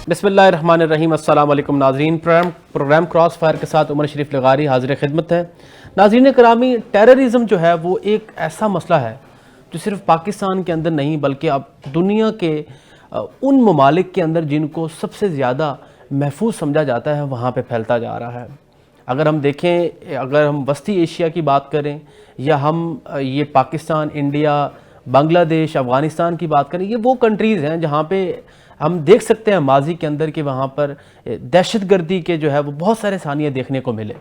बिस्मिल्लाहिर्रहमानिर्रहीम। अस्सलाम वालेकुम नाज़रीन। प्रोग्राम क्रॉस फायर के साथ उमर शरीफ लगारी हाजिर खिदमत है। नाज़रीन करामी, टेररिज्म जो है वो एक ऐसा मसला है जो सिर्फ पाकिस्तान के अंदर नहीं बल्कि अब दुनिया के उन ममालिक के अंदर जिनको सबसे ज़्यादा महफूज समझा जाता है वहाँ पे फैलता जा रहा है। अगर हम देखें, अगर हम वस्ती एशिया की बात करें या हम ये पाकिस्तान, इंडिया, बांग्लादेश, अफ़गानिस्तान की बात करें, ये वो कंट्रीज़ हैं जहाँ पे हम देख सकते हैं माजी के अंदर कि वहाँ पर दहशतगर्दी के जो है वो बहुत सारे सानिये देखने को मिले।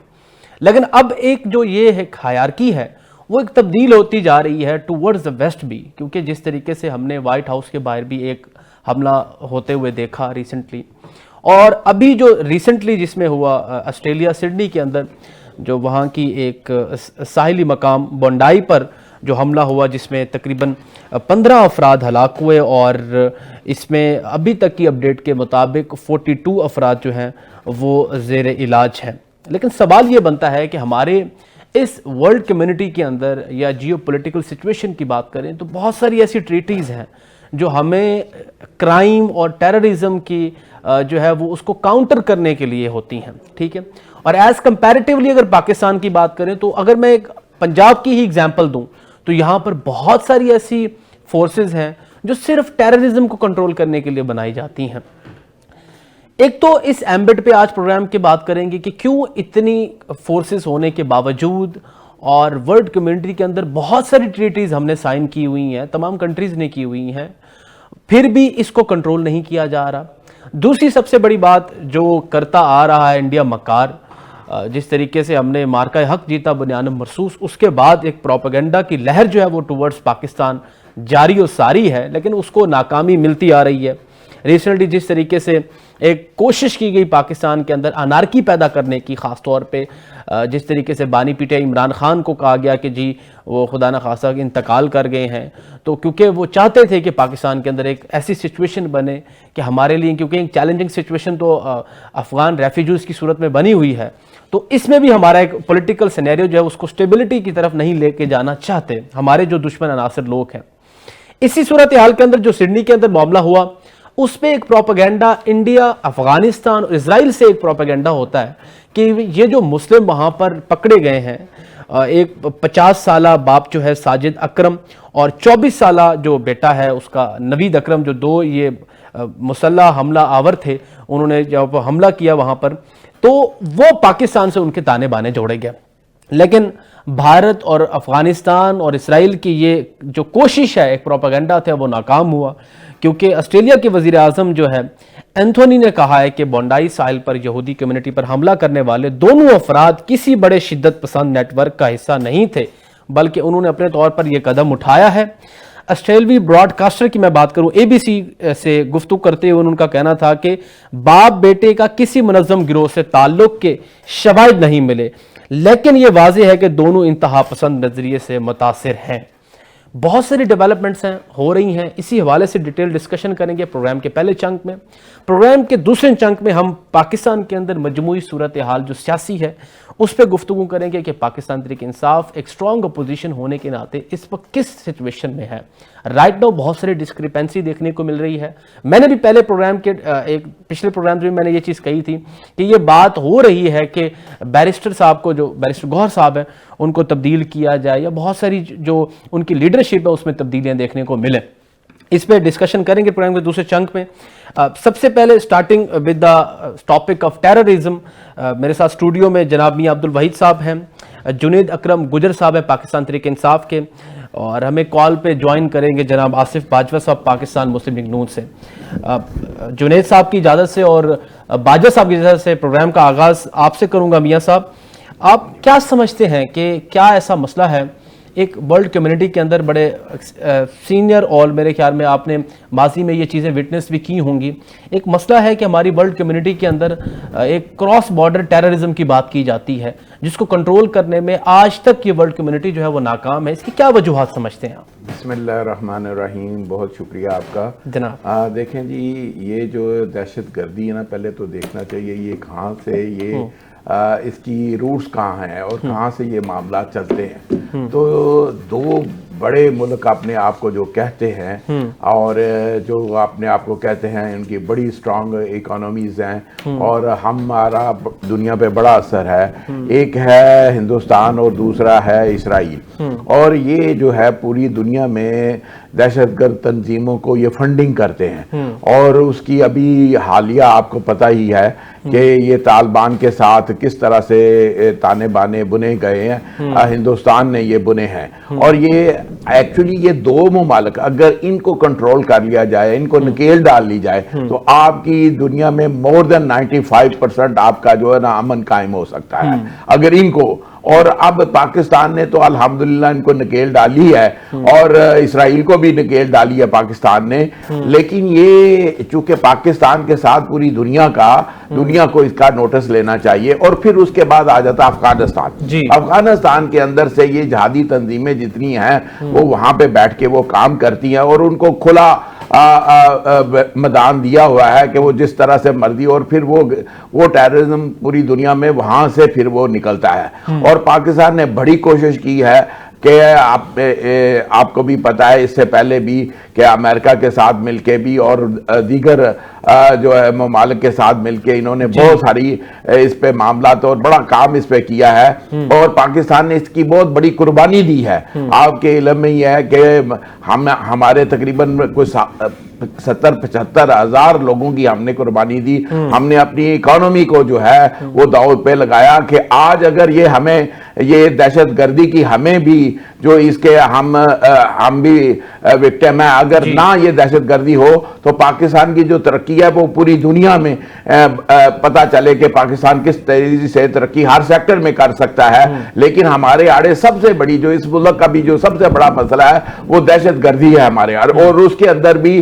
लेकिन अब एक जो ये है हायरार्की है वो एक तब्दील होती जा रही है टूवर्ड्स द वेस्ट भी, क्योंकि जिस तरीके से हमने वाइट हाउस के बाहर भी एक हमला होते हुए देखा रिसेंटली, और अभी जो रिसेंटली जिसमें हुआ ऑस्ट्रेलिया सिडनी के अंदर जो वहाँ की एक साहिली मकाम बोंडाई पर जो हमला हुआ जिसमें तकरीबन 15 अफराद हलाक हुए, और इसमें अभी तक की अपडेट के मुताबिक 42 अफराद जो हैं वो ज़ेर इलाज हैं। लेकिन सवाल ये बनता है कि हमारे इस वर्ल्ड कम्युनिटी के अंदर या जियो पॉलिटिकल सिचुएशन की बात करें तो बहुत सारी ऐसी ट्रीटीज़ हैं जो हमें क्राइम और टेररिज्म की जो है वो उसको काउंटर करने के लिए होती हैं, ठीक है। और एज़ कंपैरेटिवली अगर पाकिस्तान की बात करें तो अगर मैं एक पंजाब की ही एग्जांपल दूं तो यहाँ पर बहुत सारी ऐसी फोर्सेस हैं जो सिर्फ टेररिज्म को कंट्रोल करने के लिए बनाई जाती हैं। एक तो इस एम्बिट पे आज प्रोग्राम की बात करेंगे कि क्यों इतनी फोर्सेस होने के बावजूद और वर्ल्ड कम्युनिटी के अंदर बहुत सारी ट्रीटीज़ हमने साइन की हुई हैं, तमाम कंट्रीज़ ने की हुई हैं, फिर भी इसको कंट्रोल नहीं किया जा रहा। दूसरी सबसे बड़ी बात जो करता आ रहा है इंडिया मकार, जिस तरीके से हमने मार्का हक जीता बुनियान मरसूस, उसके बाद एक प्रोपेगेंडा की लहर जो है वो टुवर्ड्स पाकिस्तान जारी और सारी है, लेकिन उसको नाकामी मिलती आ रही है। रिसेंटली जिस तरीके से एक कोशिश की गई पाकिस्तान के अंदर अनारकी पैदा करने की, ख़ास तौर पे जिस तरीके से बानी पीटे इमरान खान को कहा गया कि जी वो खुदा न खासा इंतकाल कर गए हैं, तो क्योंकि वो चाहते थे कि पाकिस्तान के अंदर एक ऐसी सिचुएशन बने कि हमारे लिए, क्योंकि एक चैलेंजिंग सिचुएशन तो अफ़गान रेफ्यूजीज़ की सूरत में बनी हुई है, तो इसमें भी हमारा एक पॉलिटिकल सिनेरियो जो है उसको स्टेबिलिटी की तरफ नहीं लेके जाना चाहते हमारे जो दुश्मन अनासर लोग हैं। इसी सूरत हाल के अंदर जो सिडनी के अंदर मामला हुआ उस पर एक प्रोपेगेंडा इंडिया, अफगानिस्तान और इजराइल से एक प्रोपेगेंडा होता है कि ये जो मुस्लिम वहाँ पर पकड़े गए हैं, एक 50 साला बाप जो है साजिद अकरम और 24 साला जो बेटा है उसका नवीद अकरम, जो दो ये मुसल्लह हमला आवर थे, उन्होंने जब हमला किया वहाँ पर तो वो पाकिस्तान से उनके ताने बाने जोड़े गए। लेकिन भारत और अफगानिस्तान और इसराइल की ये जो कोशिश है, एक प्रोपेगेंडा था, वो नाकाम हुआ, क्योंकि ऑस्ट्रेलिया के वजीर आज़म जो है एंथोनी ने कहा है कि बोंडाई साहिल पर यहूदी कम्युनिटी पर हमला करने वाले दोनों अफराद किसी बड़े शिद्दत पसंद नेटवर्क का हिस्सा नहीं थे, बल्कि उन्होंने अपने तौर पर यह कदम उठाया है। ऑस्ट्रेलवी ब्रॉडकास्टर की मैं बात करूं, ABC से गुफ्तगू करते हुए उनका कहना था कि बाप बेटे का किसी मुनज़्ज़म गिरोह से ताल्लुक के शवाहिद नहीं मिले, लेकिन यह वाज़ेह है कि दोनों इंतहा पसंद नज़रिए से मुतासिर हैं। बहुत सारी डेवलपमेंट्स हैं, हो रही हैं, इसी हवाले से डिटेल डिस्कशन करेंगे प्रोग्राम के पहले चंक में। प्रोग्राम के दूसरे चंक में हम पाकिस्तान के अंदर मजमूई सूरत हाल जो सियासी है उस पर गुफ्तगू करेंगे कि पाकिस्तान तहरीक इंसाफ एक स्ट्रॉन्ग अपोजिशन होने के नाते इस वक्त किस सिचुएशन में है। राइट नाउ बहुत सारी डिस्क्रिपेंसी देखने को मिल रही है। मैंने भी पहले प्रोग्राम के एक पिछले प्रोग्राम में मैंने ये चीज़ कही थी कि ये बात हो रही है कि बैरिस्टर साहब को, जो बैरिस्टर गौहर साहब हैं, उनको तब्दील किया जाए या बहुत सारी जो उनकी लीडरशिप है उसमें तब्दीलियाँ देखने को मिले। इस पर डिस्कशन करेंगे प्रोग्राम के दूसरे चंक में। सबसे पहले starting with the topic of terrorism, मेरे साथ स्टूडियो में जनाब मियां अब्दुल वहीद साहब हैं, जुनेद अकरम गुजर साहब हैं पाकिस्तान तहरीक इंसाफ के, और हमें कॉल पे ज्वाइन करेंगे जनाब आसिफ बाजवा साहब पाकिस्तान मुस्लिम लीग नून से। जुनेद साहब की इजाज़त से और बाजवा साहब की इजाज़त से प्रोग्राम का आगाज़ आपसे करूँगा। मियाँ साहब, आप क्या समझते हैं कि क्या ऐसा मसला है एक वर्ल्ड कम्युनिटी के अंदर, बड़े सीनियर और मेरे ख्याल में आपने माजी में ये चीज़ें विटनेस भी की होंगी, एक मसला है कि हमारी वर्ल्ड कम्युनिटी के अंदर एक क्रॉस बॉर्डर टेररिज्म की बात की जाती है जिसको कंट्रोल करने में आज तक ये वर्ल्ड कम्युनिटी जो है वो नाकाम है, इसकी क्या वजूहात समझते हैं आप? बिस्मिल्लाहिर्रहमानिर्रहीम, बहुत शुक्रिया आपका जनाब। देखें जी, ये जो दहशत गर्दी है ना, पहले तो देखना चाहिए ये कहाँ से, ये इसकी रूट्स कहाँ हैं और कहाँ से ये मामला चलते हैं। तो दो بڑے ملک اپنے آپ کو جو کہتے ہیں اور جو اپنے آپ کو کہتے ہیں ان کی بڑی اسٹرانگ اکانومیز ہیں اور ہمارا دنیا پہ بڑا اثر ہے، ایک ہے ہندوستان اور دوسرا ہے اسرائیل، اور یہ جو ہے پوری دنیا میں دہشت گرد تنظیموں کو یہ فنڈنگ کرتے ہیں، اور اس کی ابھی حالیہ آپ کو پتہ ہی ہے کہ یہ طالبان کے ساتھ کس طرح سے تانے بانے بنے گئے ہیں، ہندوستان نے یہ بنے ہیں، اور یہ ایکچولی یہ دو ممالک اگر ان کو کنٹرول کر لیا جائے، ان کو نکیل ڈال لی جائے تو آپ کی دنیا میں more than 95% آپ کا جو ہے نا امن قائم ہو سکتا ہے اگر ان کو، اور اب پاکستان نے تو الحمدللہ ان کو نکیل ڈالی ہے اور اسرائیل کو بھی نکیل ڈالی ہے پاکستان نے، لیکن یہ چونکہ پاکستان کے ساتھ پوری دنیا کو اس کا نوٹس لینا چاہیے، اور پھر اس کے بعد آ جاتا افغانستان۔ افغانستان کے اندر سے یہ جہادی تنظیمیں جتنی ہیں وہ وہاں پہ بیٹھ کے وہ کام کرتی ہیں، اور ان کو کھلا میدان دیا ہوا ہے کہ وہ جس طرح سے مرضی، اور پھر وہ ٹیررزم پوری دنیا میں وہاں سے پھر وہ نکلتا ہے، اور پاکستان نے بڑی کوشش کی ہے کہ آپ کو بھی پتہ ہے اس سے پہلے بھی کہ امریکہ کے ساتھ مل کے بھی اور دیگر جو ہے ممالک کے ساتھ مل کے انہوں نے بہت ساری اس پہ معاملات اور بڑا کام اس پہ کیا ہے، اور پاکستان نے اس کی بہت بڑی قربانی دی ہے۔ آپ کے علم میں یہ ہے کہ ہمارے تقریباً کوئی 70-75 ہزار لوگوں کی ہم نے قربانی دی، ہم نے اپنی اکانومی کو جو ہے وہ داؤ پہ لگایا کہ آج اگر یہ ہمیں یہ دہشت گردی کی ہمیں بھی جو اس کے ہم بھی وکٹم ہیں، اگر نہ یہ دہشت گردی ہو تو پاکستان کی جو ترقی ہے وہ پوری دنیا میں پتہ چلے کہ پاکستان کس تیزی سے ترقی ہر سیکٹر میں کر سکتا ہے، لیکن ہمارے آڑے سب سے بڑی جو اس ملک کا بھی جو سب سے بڑا مسئلہ ہے وہ دہشت گردی ہے ہمارے آڑے، اور اس کے اندر بھی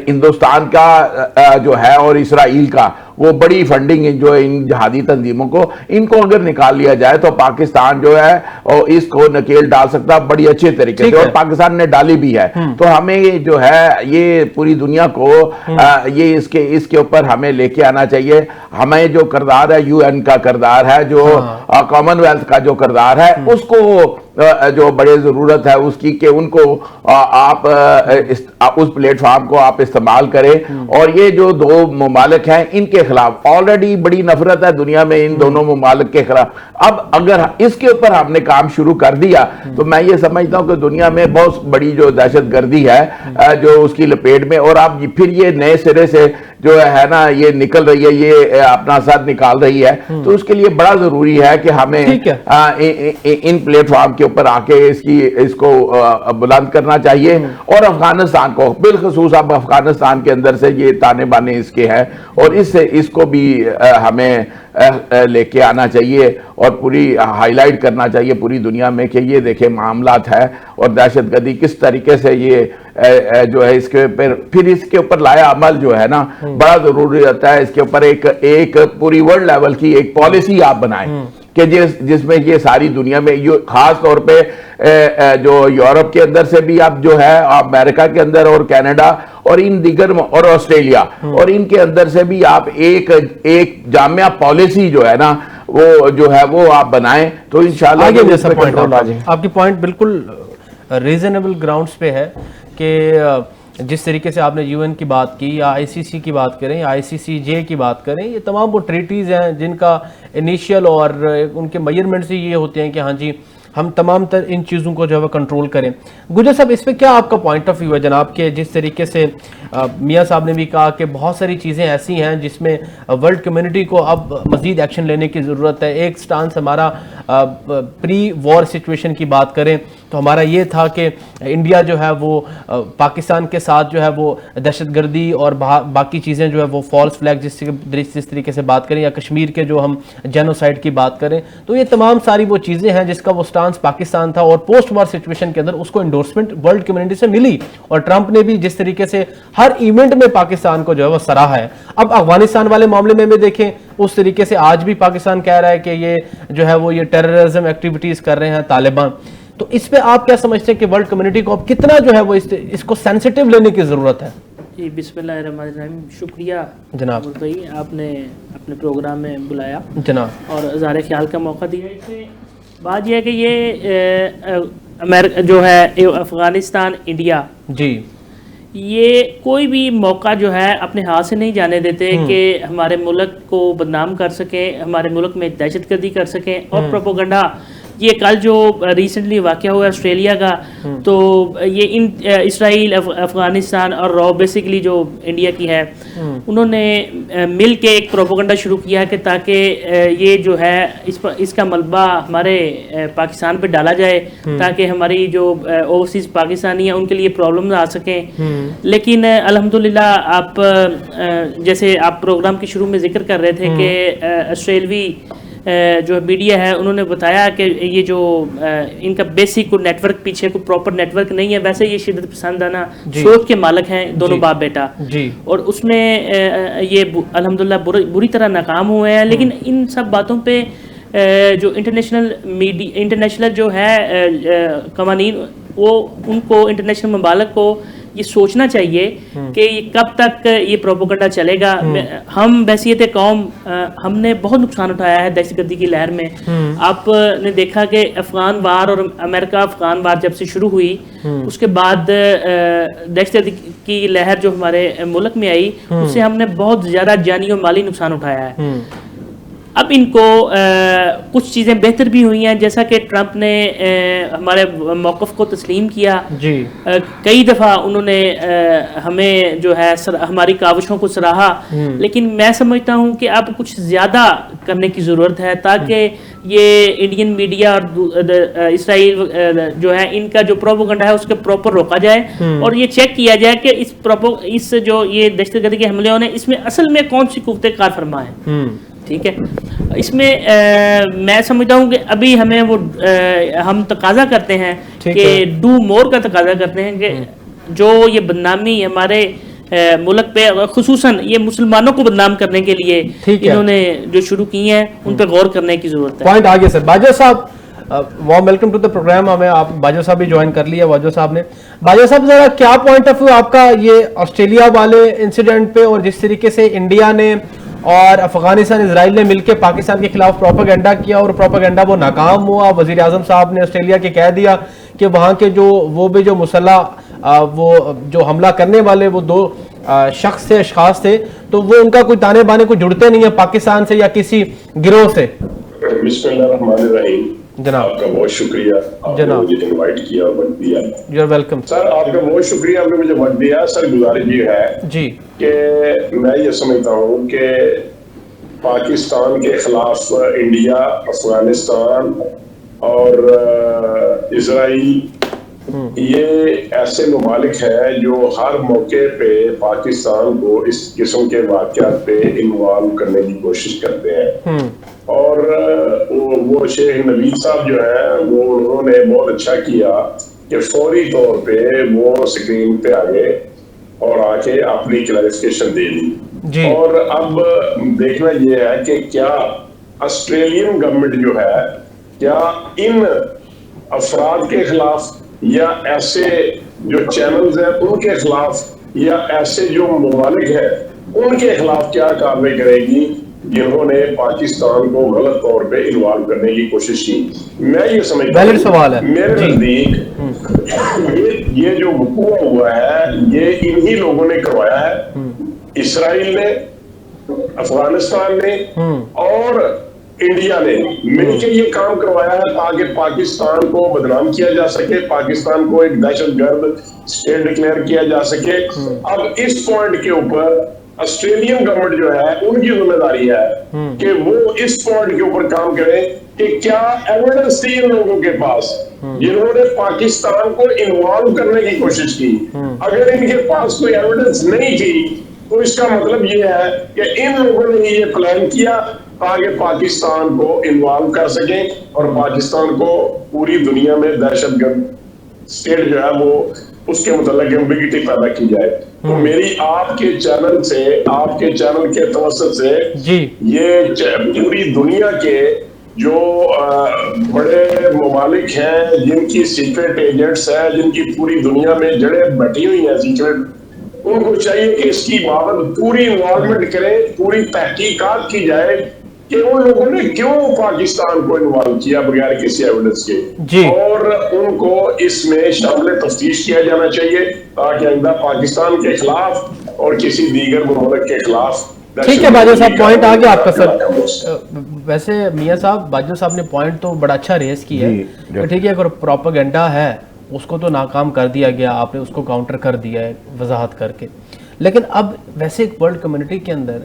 ہندوستان کا جو ہے اور اسرائیل کا وہ بڑی فنڈنگ جو ان جہادی تنظیموں کو ان کو اگر نکال لیا جائے تو پاکستان جو ہے اس کو نکیل ڈال سکتا بڑی اچھے طریقے سے، اور پاکستان نے ڈالی بھی ہے۔ تو ہمیں جو ہے یہ پوری دنیا کو یہ اس کے اوپر ہمیں لے کے آنا چاہیے، ہمیں جو کردار ہے یو این کا کردار ہے، جو کامن ویلتھ کا جو کردار ہے اس کو جو بڑے ضرورت ہے اس کی کہ ان کو آپ اس پلیٹ فارم کو آپ استعمال کریں، اور یہ جو دو ممالک ہیں ان کے خلاف آلریڈی بڑی نفرت ہے دنیا میں ان دونوں ممالک کے خلاف، اب اگر اس کے اوپر ہم نے کام شروع کر دیا تو میں یہ سمجھتا ہوں کہ دنیا میں بہت بڑی جو دہشت گردی ہے جو اس کی لپیٹ میں، اور اب پھر یہ نئے سرے سے جو ہے نا یہ نکل رہی ہے، یہ اپنا ساتھ نکال رہی ہے، تو اس کے لیے بڑا ضروری ہے کہ ہمیں ان پلیٹ فارم کے اوپر آ کے اس کو بلند کرنا چاہیے، اور افغانستان کو بالخصوص اب افغانستان کے اندر سے یہ تانے بانے اس کے ہیں، اور اس کو بھی ہمیں لے کے آنا چاہیے اور پوری ہائی لائٹ کرنا چاہیے پوری دنیا میں کہ یہ دیکھیں معاملات ہے، اور دہشت گردی کس طریقے سے یہ جو ہے اس کے اوپر پھر اس کے اوپر لایا عمل جو ہے نا بڑا ضروری رہتا ہے، اس کے اوپر ایک پوری ورلڈ لیول کی ایک پالیسی آپ بنائیں کہ جس میں یہ ساری دنیا میں خاص طور پہ جو یورپ کے اندر سے بھی اب جو ہے امریکہ کے اندر اور کینیڈا اور ان دیگر اور آسٹریلیا اور ان کے اندر سے بھی آپ ایک جامعہ پالیسی جو ہے نا وہ جو ہے وہ آپ بنائیں تو انشاءاللہ آپ کی پوائنٹ بالکل ریزنیبل گراؤنڈز پہ ہے کہ جس طریقے سے آپ نے یو این کی بات کی یا آئی سی سی کی بات کریں یا آئی سی سی جے کی بات کریں، یہ تمام وہ ٹریٹیز ہیں جن کا انیشیل اور ان کے میجرمنٹس یہ ہوتے ہیں کہ ہاں جی ہم تمام تر ان چیزوں کو جو ہے کنٹرول کریں۔ گجر صاحب اس پہ کیا آپ کا پوائنٹ آف ویو ہے جناب کہ جس طریقے سے میاں صاحب نے بھی کہا کہ بہت ساری چیزیں ایسی ہیں جس میں ورلڈ کمیونٹی کو اب مزید ایکشن لینے کی ضرورت ہے۔ ایک سٹانس ہمارا پری وار سچویشن کی بات کریں تو ہمارا یہ تھا کہ انڈیا جو ہے وہ پاکستان کے ساتھ جو ہے وہ دہشت گردی اور باقی چیزیں جو ہے وہ فالس فلیگ جس طریقے سے بات کریں یا کشمیر کے جو ہم جینوسائیڈ کی بات کریں تو یہ تمام ساری وہ چیزیں ہیں جس کا وہ سٹانس پاکستان تھا، اور پوسٹ وار سچویشن کے اندر اس کو انڈورسمنٹ ورلڈ کمیونٹی سے ملی، اور ٹرمپ نے بھی جس طریقے سے ہر ایونٹ میں پاکستان کو جو ہے وہ سراہا ہے۔ اب افغانستان والے معاملے میں دیکھیں اس طریقے سے آج بھی پاکستان کہہ رہا ہے کہ یہ جو ہے وہ یہ ٹیررزم ایکٹیویٹیز کر رہے ہیں طالبان، تو اس پہ آپ کیا سمجھتے ہیں کہ ورلڈ کمیونٹی کو اب کتنا جو ہے وہ اس کو سینسیٹیو لینے کی ضرورت ہے؟ جی بسم اللہ الرحمن الرحیم، شکریہ جناب بھائی آپ نے اپنے پروگرام میں بلایا جناب اور اظہار خیال کا موقع دیا۔ اس میں بات یہ ہے کہ یہ अमेरिका जो है अफ़गानिस्तान, इंडिया, जी, ये कोई भी मौका जो है अपने हाथ से नहीं जाने देते कि हमारे मुल्क को बदनाम कर सकें, हमारे मुल्क में दहशतगर्दी कर सकें और प्रोपोगंडा। ये कल जो रिसेंटली वाक़या हुआ ऑस्ट्रेलिया का, तो ये इसराइल, अफ़गानिस्तान और रॉ बेसिकली जो इंडिया की है, उन्होंने मिल के एक प्रोपोगंडा शुरू किया कि ताकि ये जो है इसका मलबा हमारे पाकिस्तान पे डाला जाए, ताकि हमारी जो ओवरसीज़ पाकिस्तानी हैं उनके लिए प्रॉब्लम आ सकें। लेकिन अल्हम्दुलिल्लाह, आप जैसे आप प्रोग्राम के शुरू में जिक्र कर रहे थे कि ऑस्ट्रेलवी जो मीडिया है उन्होंने बताया कि ये जो इनका बेसिक नेटवर्क, पीछे को प्रॉपर नेटवर्क नहीं है। वैसे ये शिद्दत पसंदाना सोच के मालिक हैं दोनों बाप बेटा जी, और उसमें ये अल्हम्दुलिल्लाह बुरी तरह नाकाम हुए हैं। लेकिन इन सब बातों पे जो इंटरनेशनल जो है कवानीन, वो उनको इंटरनेशनल ममालिक को ये सोचना चाहिए कि ये कब तक ये प्रोपोगंडा चलेगा। हम बहसीत कौम हमने बहुत नुकसान उठाया है दहशतगर्दी की लहर में। आपने देखा कि अफगान वार और अमेरिका अफगान वार जब से शुरू हुई, उसके बाद दहशतगर्दी की लहर जो हमारे मुल्क में आई, उससे हमने बहुत ज़्यादा जानी और माली नुकसान उठाया है। अब इनको कुछ चीज़ें बेहतर भी हुई हैं, जैसा कि ट्रंप ने हमारे मौक़िफ़ को तस्लीम किया जी। कई दफ़ा उन्होंने हमें जो है हमारी काविशों को सराहा, लेकिन मैं समझता हूँ कि अब कुछ ज़्यादा करने की ज़रूरत है ताकि ये इंडियन मीडिया और इसराइल जो है इनका जो प्रोपोगंडा है उसके प्रॉपर रोका जाए और ये चेक किया जाए कि इस जो ये दहशतगर्दी के हमले होने इसमें असल में कौन सी कुव्वतें कार फरमा है। ठीक है, इसमें मैं समझता हूँ कि अभी हमें वो हम तकाजा करते हैं कि डू मोर का तकाजा करते हैं कि जो ये बदनामी हमारे मुल्क पे खुसूसन ये मुसलमानों को बदनाम करने के लिए इन्होंने जो शुरू की हैं उन पर गौर करने की जरूरत है। पॉइंट आगे सर। बाजवा साहब, warm welcome to the programme. हमें आप बाजवा साहब भी ज्वाइन कर लिया। बाजवा साहब ने, बाजवा साहब जरा क्या पॉइंट ऑफ व्यू आपका ये ऑस्ट्रेलिया वाले इंसिडेंट पे और जिस तरीके से इंडिया ने और अफगानिस्तान इजराइल ने मिलकर पाकिस्तान के खिलाफ प्रोपेगेंडा किया और प्रोपेगेंडा वो नाकाम हुआ। वजीर आजम साहब ने ऑस्ट्रेलिया के कह दिया कि वहाँ के वो भी जो मुसल्लह वो जो हमला करने वाले वो दो शख्स थे, अशखास थे, तो वो उनका कोई ताने बाने को जुड़ते नहीं है पाकिस्तान से या किसी गिरोह से। बिस्मिल्लाहिर्रहमानिर्रहीम। जनाब आपका बहुत शुक्रिया, आपने मुझे इनवाइट किया और वक्त दिया। यू आर वेलकम सर, आपका बहुत शुक्रिया, आपने मुझे वक्त दिया। सर, गुजारिश ये है जी कि मैं ये समझता हूँ कि पाकिस्तान के खिलाफ इंडिया, अफगानिस्तान और इजराइल ये ऐसे ममालिक हैं जो हर मौके पे पाकिस्तान को इस किस्म के वाक़यात पे इन्वॉल्व करने की कोशिश करते हैं। और वो शेख नवीद साहब जो है वो उन्होंने बहुत अच्छा किया कि फौरी तौर पे वो स्क्रीन पे आ गए और आके अपनी क्लैरिफिकेशन दे दी। और अब देखना ये है कि क्या ऑस्ट्रेलियन गवर्नमेंट जो है क्या इन अफराद के खिलाफ या ऐसे जो चैनल्स हैं उनके खिलाफ या ऐसे जो ममालिक हैं उनके खिलाफ क्या कार्रवाई करेगी जिन्होंने पाकिस्तान को गलत तौर पे इन्वॉल्व करने की कोशिश की। मैं ये समझता हूं, सवाल है मेरे नजदीक ये जो वक़ूआ हुआ है ये इन्हीं लोगों ने करवाया है, इसराइल ने, अफगानिस्तान ने और इंडिया ने मिलकर ये काम करवाया है ताकि पाकिस्तान को बदनाम किया जा सके, पाकिस्तान को एक दहशतगर्द स्टेट डिक्लेयर किया जा सके। अब इस पॉइंट के ऊपर ऑस्ट्रेलियन गवर्नमेंट जो है उनकी जिम्मेदारी है कि वो इस पॉइंट के ऊपर काम करें कि क्या एविडेंस थी इन लोगों के पास जिन्होंने पाकिस्तान को इन्वॉल्व करने की कोशिश की। अगर इनके पास कोई एविडेंस नहीं थी तो इसका मतलब ये है कि इन लोगों ने ये प्लान किया ताकि पाकिस्तान को इन्वॉल्व कर सके और पाकिस्तान को पूरी दुनिया में दहशतगर्द स्टेट जो है वो उसके मुताल्लिक एम्बिगिटी पैदा की जाए। तो मेरी आपके चैनल से, आपके चैनल के तवज्जुह से जी ये पूरी दुनिया के जो बड़े ममालिक हैं जिनकी सीक्रेट एजेंट्स हैं, जिनकी पूरी दुनिया में जड़ें बैठी हुई हैं सीक्रेट, उनको चाहिए कि इसकी बाबत पूरी इन्वॉल्वमेंट करें, पूरी तहकीकात की जाए कि उन लोगों ने क्यों पाकिस्तान को इन्वॉल्व किया बगैर किसी एविडेंस के, और उनको इसमें शामिल तफ्तीश किया जाना चाहिए ताकि आइंदा पाकिस्तान के खिलाफ और किसी दीगर मुल्क के खिलाफ। ठीक है बाजवा साहब, पॉइंट आ गया आपका सर। वैसे मियां साहब, बाजवा साहब ने पॉइंट तो बड़ा अच्छा रेस की है। ठीक है, अगर प्रोपेगेंडा है उसको तो नाकाम कर दिया गया, आपने उसको काउंटर कर दिया है वजाहत करके, लेकिन अब वैसे एक वर्ल्ड कम्युनिटी के अंदर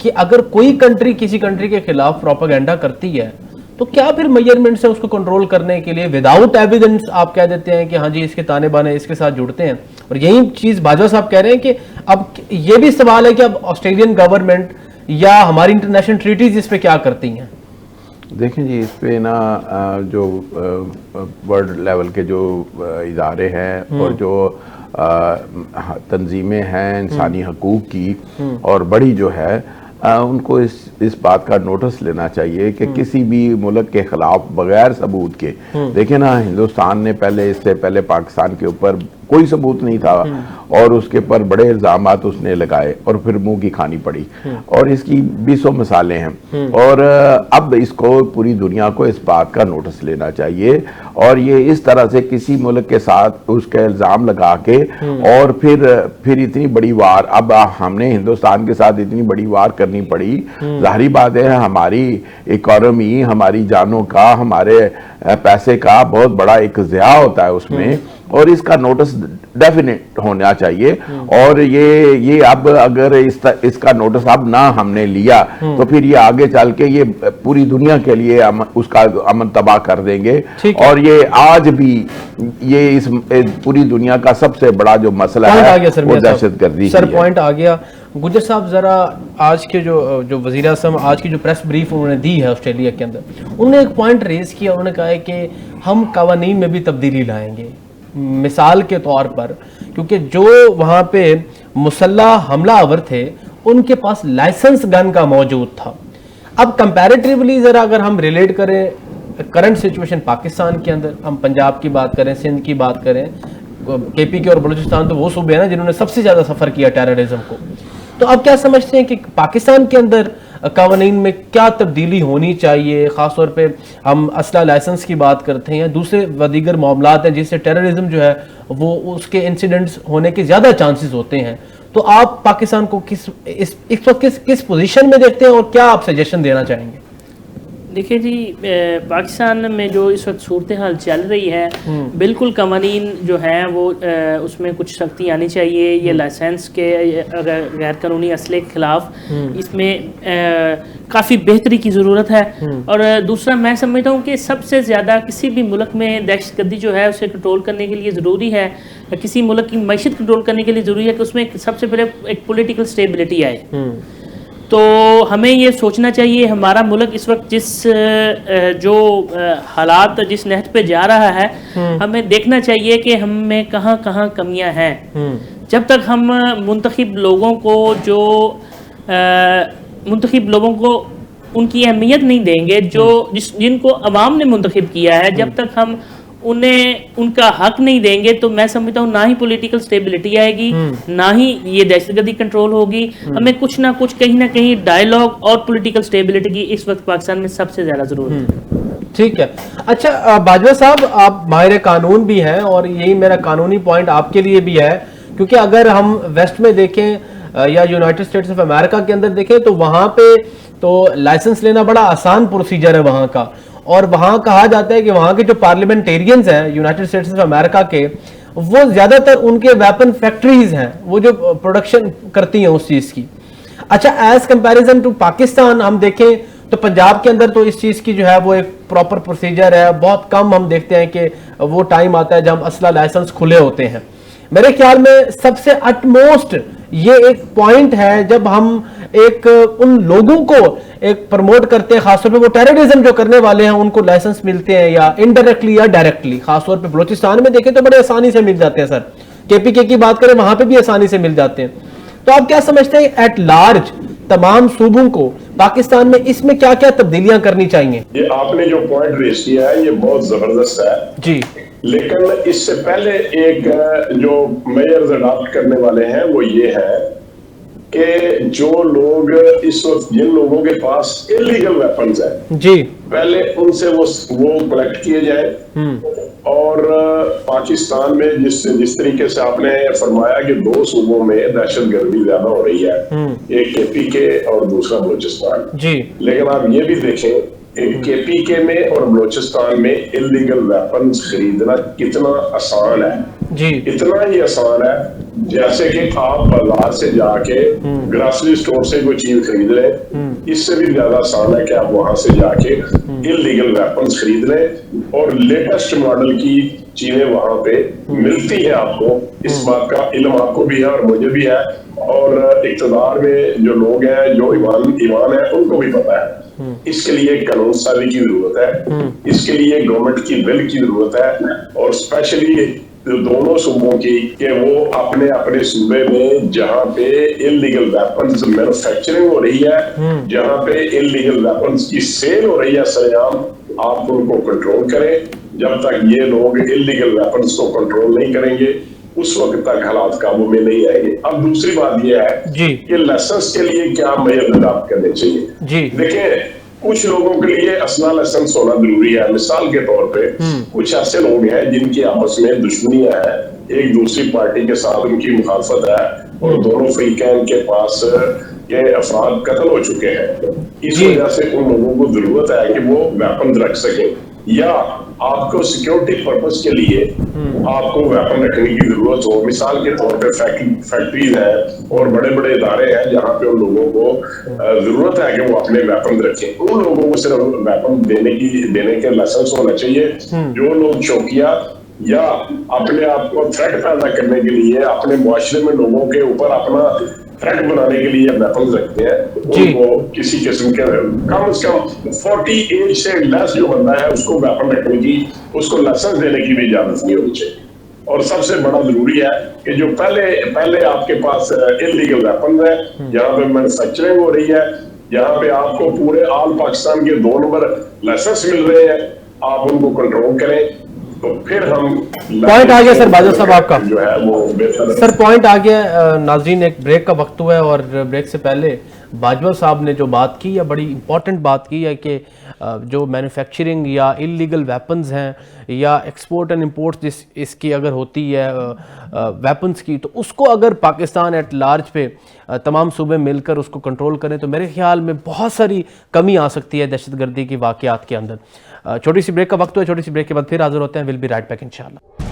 कि अगर कोई कंट्री किसी कंट्री के खिलाफ प्रोपेगेंडा करती है तो क्या फिर मेजरमेंट से उसको कंट्रोल करने के लिए विदाउट एविडेंस आप कह देते हैं कि हाँ जी इसके ताने बाने इसके साथ जुड़ते हैं। और यही चीज बाजवा साहब कह रहे हैं कि अब ये भी सवाल है कि अब ऑस्ट्रेलियन गवर्नमेंट या हमारी इंटरनेशनल ट्रीटीज इस पे क्या करती हैं। देखें जी, इस पे ना जो वर्ल्ड लेवल के जो इदारे हैं और जो तंजीमें हैं इंसानी हकूक की और बड़ी जो है उनको इस बात का नोटिस लेना चाहिए कि किसी भी मुल्क के खिलाफ बगैर सबूत के, देखें ना हिंदुस्तान ने पहले इससे पहले पाकिस्तान के ऊपर कोई सबूत नहीं था और उसके ऊपर बड़े इल्जामात उसने लगाए और फिर मुंह की खानी पड़ी, और इसकी 20 मिसालें हैं। और अब इसको पूरी दुनिया को इस बात का नोटिस लेना चाहिए और ये इस तरह से किसी मुल्क के साथ उसका इल्जाम लगा के और फिर इतनी बड़ी वार, अब हमने हिंदुस्तान के साथ इतनी बड़ी वार करनी पड़ी, जाहिर बात है हमारी इकोनॉमी, हमारी जानों का, हमारे पैसे का बहुत बड़ा एक ज़िया होता है उसमें, और इसका नोटिस डेफिनेट होना चाहिए। और ये अब अगर इसका नोटिस अब ना हमने लिया तो फिर ये आगे चल के ये पूरी दुनिया के लिए उसका अमन तबाह कर देंगे। और ये आज भी ये इस पूरी दुनिया का सबसे बड़ा जो मसला है वो दहशतगर्दी। सर पॉइंट आ गया। गुज्जर साहब जरा आज के जो वज़ीर आज़म आज की जो प्रेस ब्रीफ उन्होंने दी है ऑस्ट्रेलिया के अंदर, उन्होंने एक पॉइंट रेज किया, उन्होंने कहा है कि हम कवानीन में भी तब्दीली लाएंगे। मिसाल के तौर पर क्योंकि जो वहाँ पे मुसल्लह हमलावर थे उनके पास लाइसेंस गन का मौजूद था। अब कंपैरेटिवली ज़रा अगर हम रिलेट करें करंट सिचुएशन पाकिस्तान के अंदर, हम पंजाब की बात करें, सिंध की बात करें, KPK और बलूचिस्तान तो वो सूबे हैं ना जिन्होंने सबसे ज़्यादा सफ़र किया टेररिज्म को, तो अब क्या समझते हैं कि पाकिस्तान के अंदर कानून में क्या तब्दीली होनी चाहिए? ख़ास तौर पे हम असला लाइसेंस की बात करते हैं या दूसरे वदीगर मामलात हैं जिससे टेररिज्म जो है वो उसके इंसिडेंट्स होने के ज़्यादा चांसेस होते हैं, तो आप पाकिस्तान को इस वक्त किस पोजीशन में देखते हैं और क्या आप सजेशन देना चाहेंगे? देखिए जी, पाकिस्तान में जो इस वक्त सूरत हाल चल रही है, बिल्कुल कवानीन जो हैं वो उसमें कुछ सख्ती आनी चाहिए। ये लाइसेंस के अगर गैर कानूनी असले के खिलाफ इसमें काफ़ी बेहतरी की ज़रूरत है। और दूसरा मैं समझता हूँ कि सबसे ज़्यादा किसी भी मुल्क में दहशतगर्दी जो है उसे कंट्रोल करने के लिए ज़रूरी है, किसी मुल्क की मईशत कंट्रोल करने के लिए ज़रूरी है कि उसमें सबसे पहले एक पॉलिटिकल स्टेबिलिटी आए। तो हमें ये सोचना चाहिए हमारा मुल्क इस वक्त जिस जो हालात जिस नहज पे जा रहा है, हमें देखना चाहिए कि हम में कहाँ कहाँ कमियां हैं। जब तक हम मुंतखब लोगों को उनकी अहमियत नहीं देंगे जिनको अवाम ने मुंतखब किया है, जब तक हम उन्हें उनका हक नहीं देंगे तो मैं समझता हूँ ना ही पॉलिटिकल स्टेबिलिटी आएगी, ना ही ये दहशतगर्दी कंट्रोल होगी। हमें कुछ ना कुछ कहीं ना कहीं डायलॉग और पॉलिटिकल स्टेबिलिटी की इस वक्त पाकिस्तान में सबसे ज्यादा जरूरत है। ठीक है। अच्छा बाजवा साहब, आप माहिर कानून भी हैं और यही मेरा कानूनी पॉइंट आपके लिए भी है, क्योंकि अगर हम वेस्ट में देखें या यूनाइटेड स्टेट्स ऑफ अमेरिका के अंदर देखें तो वहां पे तो लाइसेंस लेना बड़ा आसान प्रोसीजर है वहां का, और वहां कहा जाता है कि वहां के जो पार्लियामेंटेरियंस हैं यूनाइटेड स्टेट्स ऑफ अमेरिका के, वो ज्यादातर उनके वेपन फैक्ट्रीज हैं वो जो प्रोडक्शन करती हैं उस चीज की। अच्छा, एज कंपैरिजन टू पाकिस्तान हम देखें तो पंजाब के अंदर तो इस चीज की जो है वो एक प्रॉपर प्रोसीजर है, बहुत कम हम देखते हैं कि वो टाइम आता है जब असला लाइसेंस खुले होते हैं। मेरे ख्याल में सबसे अटमोस्ट ये एक पॉइंट है जब हम एक उन लोगों को एक प्रमोट करते हैं, खासतौर पे वो टेररिज्म जो करने वाले हैं उनको लाइसेंस मिलते हैं या इनडायरेक्टली या डायरेक्टली। खासतौर पे बलूचिस्तान में देखें तो बड़े आसानी से मिल जाते हैं सर, KPK की बात करें वहां पे भी आसानी से मिल जाते हैं। तो आप क्या समझते हैं एट लार्ज तमाम सूबों को पाकिस्तान में इसमें क्या क्या तब्दीलियां करनी चाहिए? ये आपने जो पॉइंट रेज किया है ये बहुत जबरदस्त है जी, लेकिन इससे पहले एक जो मेजर्स अडॉप्ट करने वाले हैं वो ये है کہ جو لوگ اس وقت جن لوگوں کے پاس انلیگل ویپنز ہیں جی پہلے ان سے وہ کلیکٹ کیے جائیں، اور پاکستان میں جس طریقے سے آپ نے فرمایا کہ 2 صوبوں میں دہشت گردی زیادہ ہو رہی ہے، ایک KPK اور دوسرا بلوچستان، جی لیکن آپ یہ بھی دیکھیں کہ KPK میں اور بلوچستان میں انلیگل ویپنز خریدنا کتنا آسان ہے، جی اتنا ہی آسان ہے جیسے کہ آپ بازار سے جا کے گراسری سٹور سے کوئی چیز خرید لیں، اس سے بھی زیادہ آسان ہے کہ آپ وہاں سے جا کے انلیگل ویپنز خرید لیں، اور لیٹسٹ ماڈل کی چیزیں وہاں پہ ملتی ہیں آپ کو، اس بات کا علم آپ کو بھی ہے اور مجھے بھی ہے، اور اقتدار میں جو لوگ ہیں جو ایمان ہے ان کو بھی پتا ہے۔ اس کے لیے قانون سازی کی ضرورت ہے، اس کے لیے گورنمنٹ کی بل کی ضرورت ہے، اور اسپیشلی دونوں صوبوں کی کہ وہ اپنے اپنے صوبے میں جہاں پہ انلیگل ویپنز مینوفیکچرنگ ہو رہی ہے، جہاں پہ انلیگل ویپنز کی سیل ہو رہی ہے سرعام، آپ ان کو کنٹرول کریں۔ جب تک یہ لوگ انلیگل ویپنز کو کنٹرول نہیں کریں گے اس وقت تک حالات قابو میں نہیں آئیں گے۔ اب دوسری بات یہ ہے کہ لائسنس کے لیے کیا معیارات کرنے چاہیے۔ دیکھیں کچھ لوگوں کے لیے اسلحہ لائسنس ہونا ضروری ہے، مثال کے طور پہ کچھ ایسے لوگ ہیں جن کی آپس میں دشمنیاں ہیں، ایک دوسری پارٹی کے ساتھ ان کی مخالفت ہے اور دونوں فریقین کے پاس یہ افراد قتل ہو چکے ہیں، اس وجہ سے ان لوگوں کو ضرورت ہے کہ وہ ویپن رکھ سکیں، یا آپ کو سیکیورٹی پرپس کے لیے آپ کو ویپن رکھنے کی ضرورت ہو۔ مثال کے طور پہ فیکٹریز ہیں اور بڑے بڑے ادارے ہیں جہاں پہ ان لوگوں کو ضرورت ہے کہ وہ اپنے ویپن رکھیں، ان لوگوں کو صرف ویپن دینے کے لائسنس ہونا چاہیے۔ جو لوگ چوکیا یا اپنے آپ کو تھریٹ پیدا کرنے کے لیے اپنے معاشرے میں لوگوں کے اوپر اپنا تھریٹ بنانے کے لیے ویپنز رکھتے ہیں، ان کو کسی قسم کے کم از کم 40 ایج سے لیس جو بندہ ہے اس کو ویپن رکھنے کی، اس کو لائسنس دینے کی بھی اجازت نہیں ہونی چاہیے۔ اور سب سے بڑا ضروری ہے کہ جو پہلے آپ کے پاس انلیگل ویپنز ہے، جہاں پہ مینوفیکچرنگ ہو رہی ہے، جہاں پہ آپ کو پورے آل پاکستان کے 2 نمبر لائسنس مل رہے ہیں، آپ ان کو کنٹرول کریں، تو پھر ہم پوائنٹ آ گیا سر باجوہ صاحب آپ کا، جو ہے وہ بہتر سر پوائنٹ آ گیا۔ ناظرین ایک بریک کا وقت ہوا ہے، اور بریک سے پہلے باجوہ صاحب نے جو بات کی ہے بڑی امپورٹنٹ بات کی ہے کہ جو مینوفیکچرنگ یا انلیگل ویپنز ہیں یا ایکسپورٹ اینڈ امپورٹ اس کی اگر ہوتی ہے ویپنز کی، تو اس کو اگر پاکستان ایٹ لارج پہ تمام صوبے مل کر اس کو کنٹرول کریں تو میرے خیال میں بہت ساری کمی آ سکتی ہے دہشت گردی کی واقعات کے اندر۔ چھوٹی سی بریک کا وقت ہوا ہے، چھوٹی سی بریک کے بعد پھر حاضر ہوتے ہیں، ویل بی رائٹ بیک انشاءاللہ۔